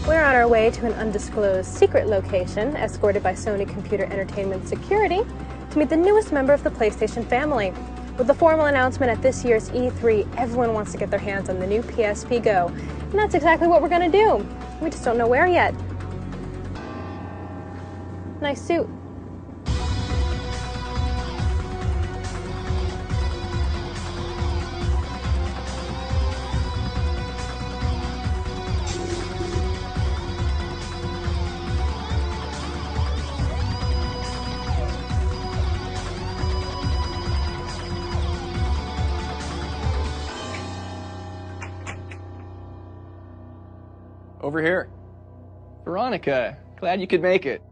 We're on our way to an undisclosed secret location, escorted by Sony Computer Entertainment Security, to meet the newest member of the PlayStation family. With the formal announcement at this year's E3, everyone wants to get their hands on the new PSP Go. And that's exactly what we're going to do. We just don't know where yet. Nice suit. Over here. Veronica, glad you could make it.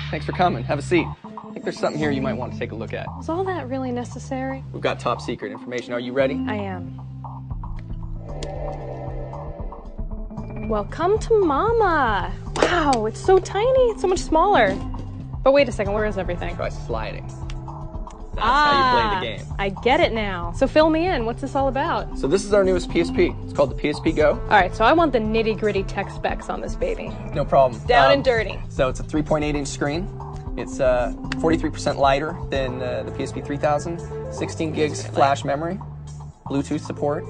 Thanks for coming. Have a seat. I think there's something here you might want to take a look at. Was all that really necessary? We've got top secret information. Are you ready? I am. Welcome to Mama. Wow, it's so tiny. It's so much smaller. But wait a second, where is everything? Try sliding. That's how you play the game. I get it now. So fill me in. What's this all about? So this is our newest PSP. It's called the PSP Go. All right, so I want the nitty-gritty tech specs on this baby. No problem. Down and dirty. So it's a 3.8-inch screen. It's 43% lighter than the PSP 3000. 16 gigs flash memory, Bluetooth support,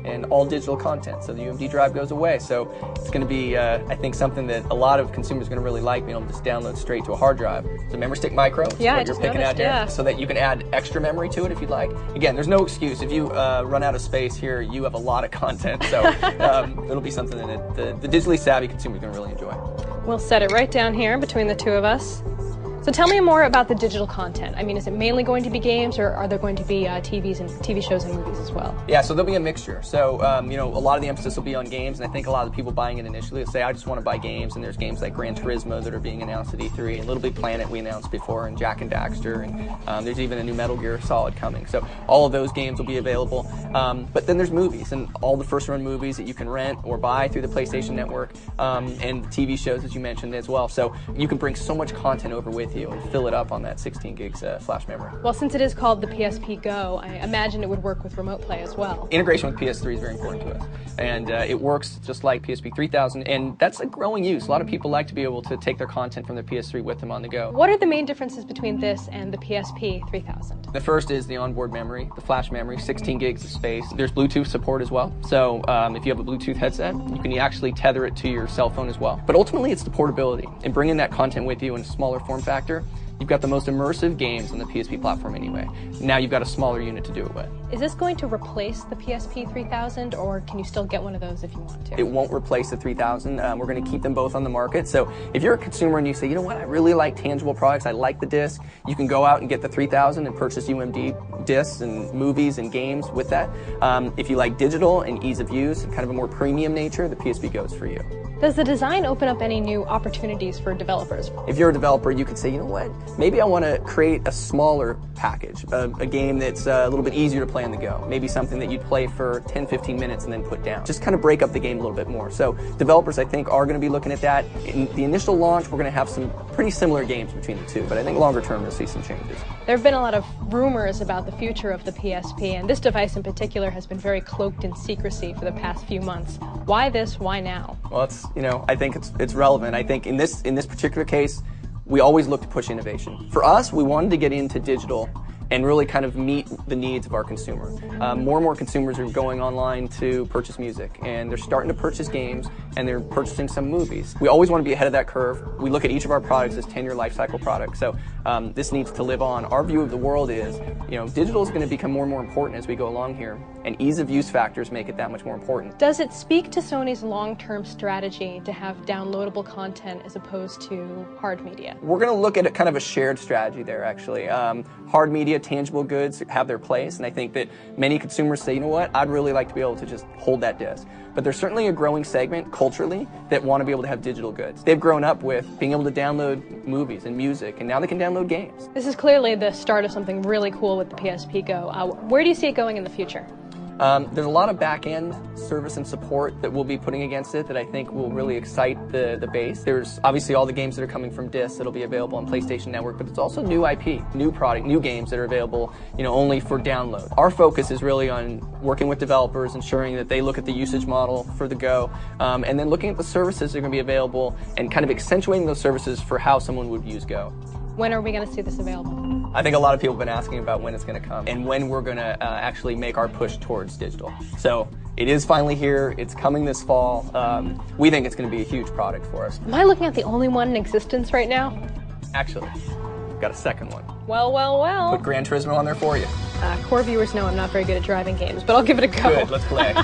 and all digital content. So the UMD drive goes away. So it's going to be, I think, something that a lot of consumers are going to really like, being able to just download straight to a hard drive. It's a memory stick micro. Yeah, what I just you're picking noticed, out here, yeah. so that you can add extra memory to it if you'd like. Again, there's no excuse. If you run out of space here, you have a lot of content. So it'll be something that the digitally savvy consumer is going to really enjoy. We'll set it right down here between the two of us. So tell me more about the digital content. I mean, is it mainly going to be games, or are there going to be TV shows and movies as well? Yeah, so there'll be a mixture. So, you know, a lot of the emphasis will be on games, and I think a lot of the people buying it initially will say, I just want to buy games, and there's games like Gran Turismo that are being announced at E3, and Little Big Planet we announced before, and Jak and Daxter, and there's even a new Metal Gear Solid coming. So all of those games will be available. But then there's movies, and all the first-run movies that you can rent or buy through the PlayStation Network, and TV shows, as you mentioned, as well. So you can bring so much content over with you and fill it up on that 16 gigs flash memory. Well, since it is called the PSP Go, I imagine it would work with remote play as well. Integration with PS3 is very important to us, and it works just like PSP 3000, and that's a growing use. A lot of people like to be able to take their content from their PS3 with them on the go. What are the main differences between this and the PSP 3000? The first is the onboard memory, the flash memory, 16 gigs of space. There's Bluetooth support as well, so if you have a Bluetooth headset, you can actually tether it to your cell phone as well. But ultimately, it's the portability, and bringing that content with you in a smaller form factor. You've got the most immersive games on the PSP platform anyway. Now you've got a smaller unit to do it with. Is this going to replace the PSP 3000, or can you still get one of those if you want to? It won't replace the 3000. We're going to keep them both on the market. So if you're a consumer and you say, you know what, I really like tangible products, I like the disc, you can go out and get the 3000 and purchase UMD discs and movies and games with that. If you like digital and ease of use and kind of a more premium nature, the PSP Go is for you. Does the design open up any new opportunities for developers? If you're a developer, you could say, you know what, maybe I want to create a smaller package, a game that's a little bit easier to play on the go. Maybe something that you'd play for 10, 15 minutes and then put down. Just kind of break up the game a little bit more. So developers, I think, are going to be looking at that. In the initial launch, we're going to have some pretty similar games between the two, but I think longer term, you'll see some changes. There have been a lot of rumors about the future of the PSP, and this device in particular has been very cloaked in secrecy for the past few months. Why this? Why now? Well, I think it's relevant. I think in this particular case, we always look to push innovation. For us, we wanted to get into digital and really kind of meet the needs of our consumer. More and more consumers are going online to purchase music, and they're starting to purchase games, and they're purchasing some movies. We always want to be ahead of that curve. We look at each of our products as 10-year life cycle products, so this needs to live on. Our view of the world is, digital is going to become more and more important as we go along here, and ease of use factors make it that much more important. Does it speak to Sony's long-term strategy to have downloadable content as opposed to hard media? We're going to look at kind of a shared strategy there, actually. Hard media media, tangible goods have their place, and I think that many consumers say, you know what, I'd really like to be able to just hold that disc. But there's certainly a growing segment culturally that want to be able to have digital goods. They've grown up with being able to download movies and music, and now they can download games. This is clearly the start of something really cool with the PSP Go. Where do you see it going in the future? There's a lot of back-end service and support that we'll be putting against it that I think will really excite the base. There's obviously all the games that are coming from discs that'll be available on PlayStation Network, but it's also new IP, new product, new games that are available, only for download. Our focus is really on working with developers, ensuring that they look at the usage model for the Go, and then looking at the services that are going to be available and kind of accentuating those services for how someone would use Go. When are we going to see this available? I think a lot of people have been asking about when it's going to come and when we're going to actually make our push towards digital. So it is finally here. It's coming this fall. We think it's going to be a huge product for us. Am I looking at the only one in existence right now? Actually, we've got a second one. Well, well, well. Put Gran Turismo on there for you. Core viewers know I'm not very good at driving games, but I'll give it a go. Good, let's play.